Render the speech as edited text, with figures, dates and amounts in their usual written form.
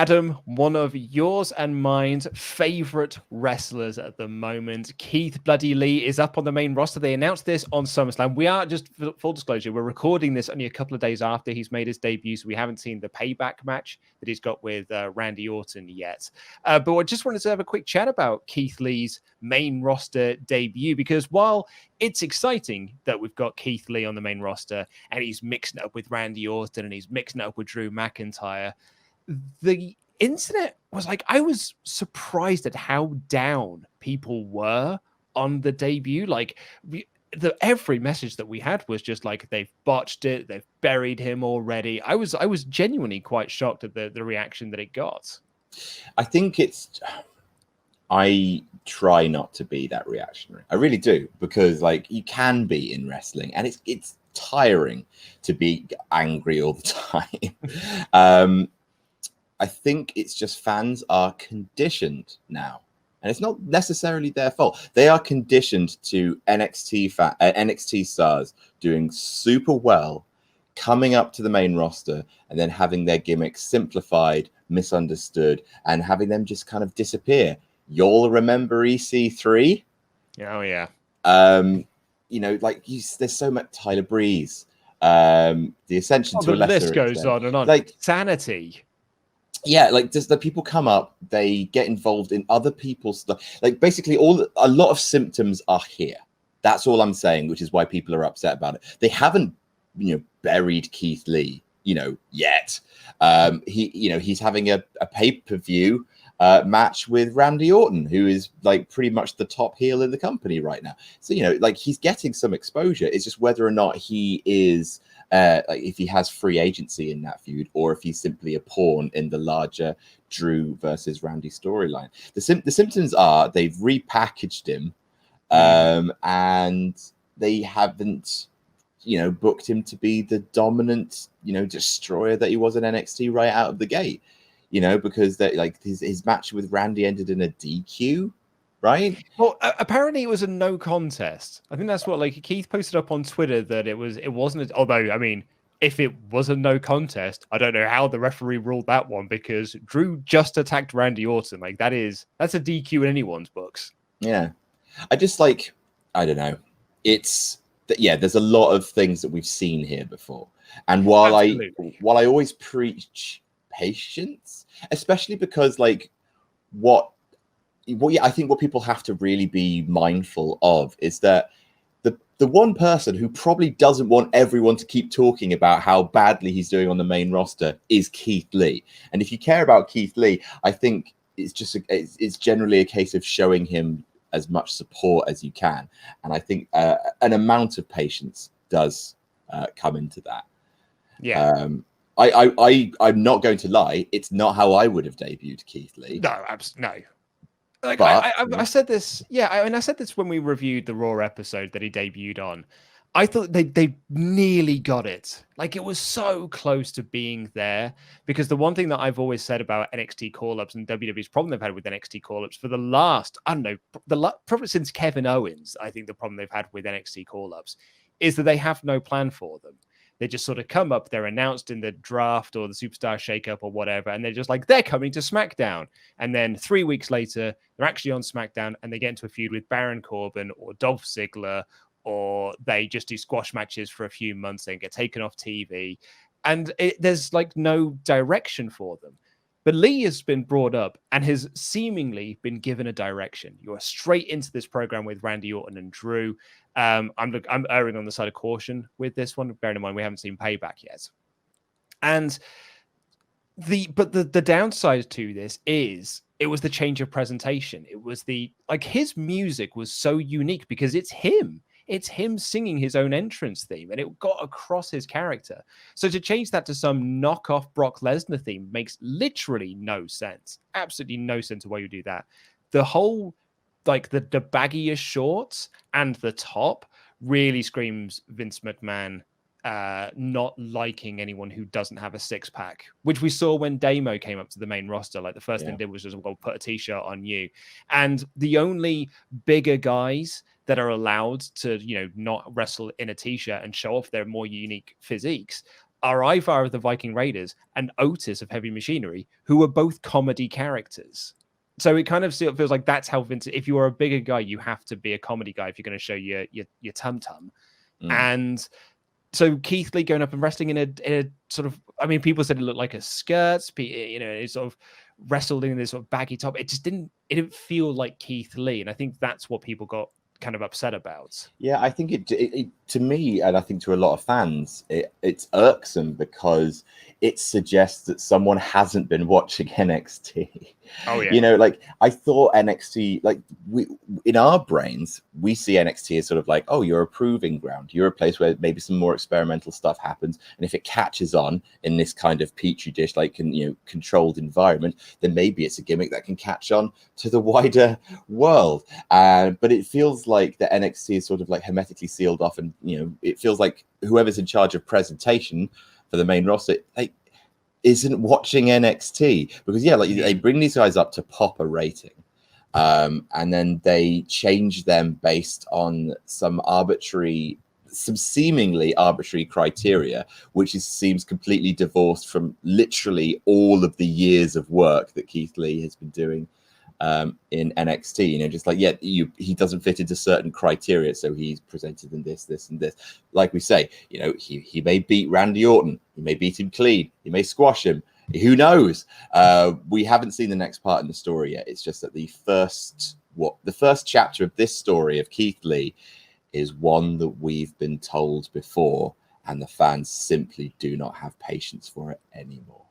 Adam, one of yours and mine's favorite wrestlers at the moment, Keith Bloody Lee, is up on the main roster. They announced this on SummerSlam. We are, just full disclosure, we're recording this only a couple of days after he's made his debut, so we haven't seen the payback match that he's got with Randy Orton yet. But I just wanted to have a quick chat about Keith Lee's main roster debut, because while it's exciting that we've got Keith Lee on the main roster and he's mixing it up with Randy Orton and he's mixing it up with Drew McIntyre, the internet was like, I was surprised at how down people were on the debut. Like, every message that we had was just like, they've botched it, they've buried him already. I was genuinely quite shocked at the reaction that it got. I think I try not to be that reactionary. I really do, because like, you can be in wrestling and it's tiring to be angry all the time. I think it's just fans are conditioned now, and it's not necessarily their fault. They are conditioned to NXT stars doing super well, coming up to the main roster, and then having their gimmicks simplified, misunderstood, and having them just kind of disappear. You'll remember EC3? Oh yeah. Like there's so much Tyler Breeze, the Ascension to a lesser extent. The list goes on and on. Like Sanity. Yeah, like the people come up, they get involved in other people's stuff. Like basically a lot of symptoms are here. That's all I'm saying, which is why people are upset about it. They haven't, buried Keith Lee, yet. He's having a pay-per-view match with Randy Orton, who is like pretty much the top heel in the company right now. So, like he's getting some exposure. It's just whether or not he is if he has free agency in that feud, or if he's simply a pawn in the larger Drew versus Randy storyline. The symptoms are they've repackaged him, and they haven't, booked him to be the dominant, destroyer that he was in NXT right out of the gate. Because that like his match with Randy ended in a DQ. Right. Well, apparently it was a no contest. I think that's what Keith posted up on Twitter, that it wasn't. Although, I mean, if it was a no contest, I don't know how the referee ruled that one, because Drew just attacked Randy Orton. Like that's a DQ in anyone's books. Yeah, I don't know. There's a lot of things that we've seen here before, and while I always preach patience, especially because I think what people have to really be mindful of is that the one person who probably doesn't want everyone to keep talking about how badly he's doing on the main roster is Keith Lee. And if you care about Keith Lee, I think it's generally a case of showing him as much support as you can. And I think an amount of patience does come into that. Yeah. I'm not going to lie. It's not how I would have debuted Keith Lee. No, absolutely no. I said this, I said this when we reviewed the Raw episode that he debuted on. I thought they nearly got it. Like, it was so close to being there, because the one thing that I've always said about NXT call-ups and WWE's problem they've had with NXT call-ups for the last, probably since Kevin Owens, I think the problem they've had with NXT call-ups is that they have no plan for them. They just sort of come up, they're announced in the draft or the Superstar Shakeup or whatever, and they're just like, they're coming to SmackDown. And then 3 weeks later, they're actually on SmackDown and they get into a feud with Baron Corbin or Dolph Ziggler, or they just do squash matches for a few months and get taken off TV. And there's no direction for them. But Lee has been brought up and has seemingly been given a direction. You're straight into this program with Randy Orton and Drew. I'm erring on the side of caution with this one, bearing in mind we haven't seen Payback yet. And the downside to this is it was the change of presentation. It was his music was so unique because it's him. It's him singing his own entrance theme, and it got across his character. So to change that to some knockoff Brock Lesnar theme makes literally no sense. Absolutely no sense of why you do that. The whole, the baggiest shorts and the top really screams Vince McMahon not liking anyone who doesn't have a six-pack, which we saw when Damo came up to the main roster. The first thing they did was just, well, put a t-shirt on you. And the only bigger guys that are allowed to, not wrestle in a t-shirt and show off their more unique physiques are Ivar of the Viking Raiders and Otis of Heavy Machinery, who are both comedy characters. So it kind of feels like that's how Vince, if you are a bigger guy, you have to be a comedy guy if you're going to show your tum-tum. And so Keith Lee going up and wrestling in a sort of, I mean, people said it looked like a skirt, it sort of wrestled in this sort of baggy top. It didn't feel like Keith Lee. And I think that's what people got kind of upset about. Yeah, I think it to me, and I think to a lot of fans, it's irksome because it suggests that someone hasn't been watching NXT. Oh yeah. You know, like I thought NXT, like we in our brains, we see NXT as sort of like, oh, you're a proving ground. You're a place where maybe some more experimental stuff happens. And if it catches on in this kind of petri dish, like controlled environment, then maybe it's a gimmick that can catch on to the wider world. But it feels like the NXT is sort of like hermetically sealed off, and it feels like whoever's in charge of presentation for the main roster isn't watching NXT, because they bring these guys up to pop a rating, and then they change them based on some seemingly arbitrary criteria, which seems completely divorced from literally all of the years of work that Keith Lee has been doing in NXT. Just like, he doesn't fit into certain criteria, so he's presented in this, and this. Like we say, he may beat Randy Orton, he may beat him clean, he may squash him. Who knows? We haven't seen the next part in the story yet. It's just that the first chapter of this story of Keith Lee is one that we've been told before, and the fans simply do not have patience for it anymore.